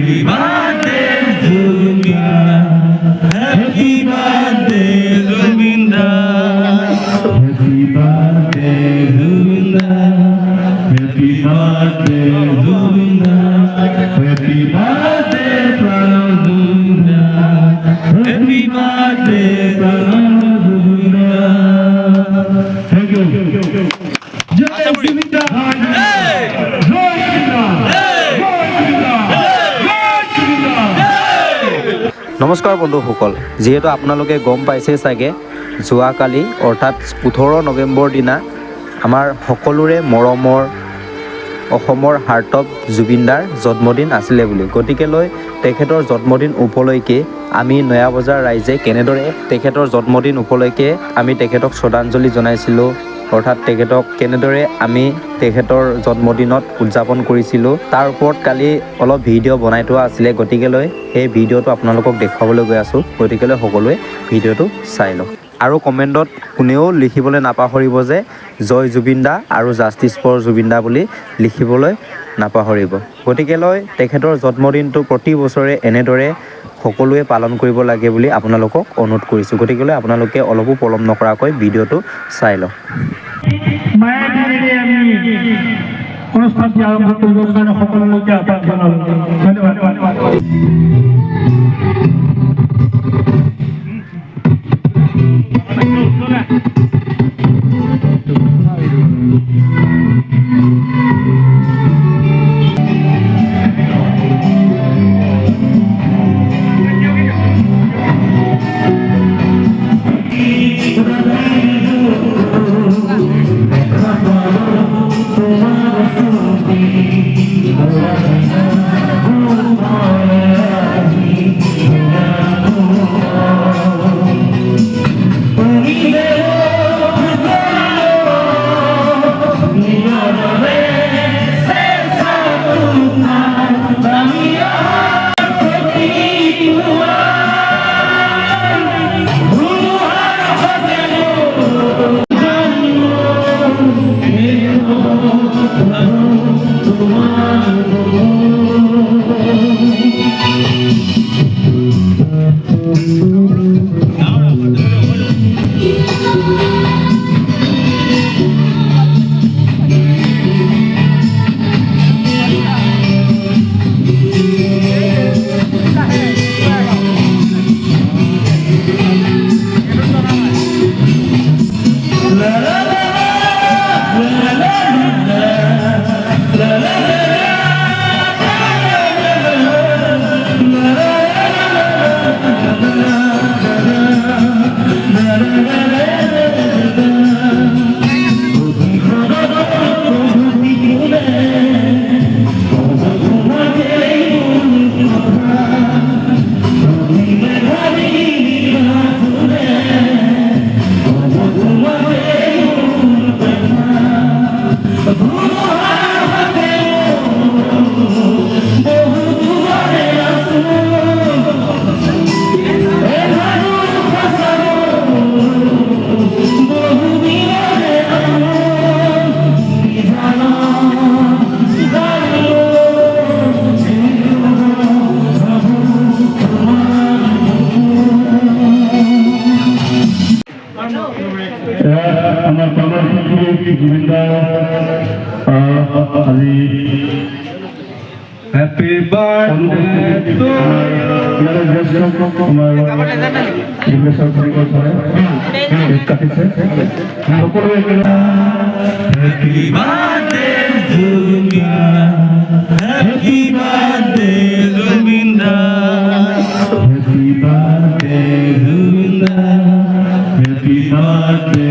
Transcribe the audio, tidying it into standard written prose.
Happy birthday Zubinda, happy birthday Zubinda, happy birthday Zubinda, happy birthday Zubinda, happy birthday Pranab Zubinda, happy birthday Pranab Zubinda. Thank you. Jai Zubinda. নমস্কাৰ বন্ধুসকল, যিহেতু আপোনালোকে গম পাইছে চাগে যোৱাকালি অৰ্থাৎ 18 নৱেম্বৰ দিনা আমাৰ সকলোৰে মৰমৰ অসমৰ হাৰ্টব জুবিনদাৰ জন্মদিন আছিলে বুলি। গতিকেলৈ তেখেতৰ জন্মদিন উপলক্ষে আমি নয়াবজাৰ ৰাইজে কেনেদৰে তেখেতৰ জন্মদিন উপলক্ষে আমি তেখেতক শ্ৰদ্ধাঞ্জলি জনাইছিলোঁ, অৰ্থাৎ তেখেতক কেনেদৰে আমি তেখেতৰ জন্মদিনত উদযাপন কৰিছিলোঁ তাৰ ওপৰত কালি অলপ ভিডিঅ' বনাই থোৱা আছিলে। গতিকেলৈ সেই ভিডিঅ'টো আপোনালোকক দেখুৱাবলৈ গৈ আছোঁ। গতিকেলৈ সকলোৱে ভিডিঅ'টো চাই লওক আৰু কমেণ্টত কোনেও লিখিবলৈ নাপাহৰিব যে জয় জুবিনদা আৰু জাষ্টিছ ফৰ জুবিনদা বুলি লিখিবলৈ নাপাহৰিব। গতিকেলৈ তেখেতৰ জন্মদিনটো প্ৰতি বছৰে এনেদৰে সকলোৱে পালন কৰিব লাগে বুলি আপোনালোকক অনুৰোধ কৰিছোঁ। গতিকেলৈ আপোনালোকে অলপো পলম নকৰাকৈ ভিডিঅ'টো চাই লওক। অনুষ্ঠানটি আৰম্ভ কৰিবৰ কাৰণে সকলোকে আহ্বান জনালোঁ। ধন্যবাদ। আমার প্রাণের শিল্পী জুবিনদা আজি হ্যাপি বার্থডে টু আমার কাটিছে সকলে হ্যাপি বার্থডে জুবিনদা, হ্যাপি বার্থডে জুবিনদা, হ্যাপি বার্থডে জুবিনদা, হ্যাপি বার্থডে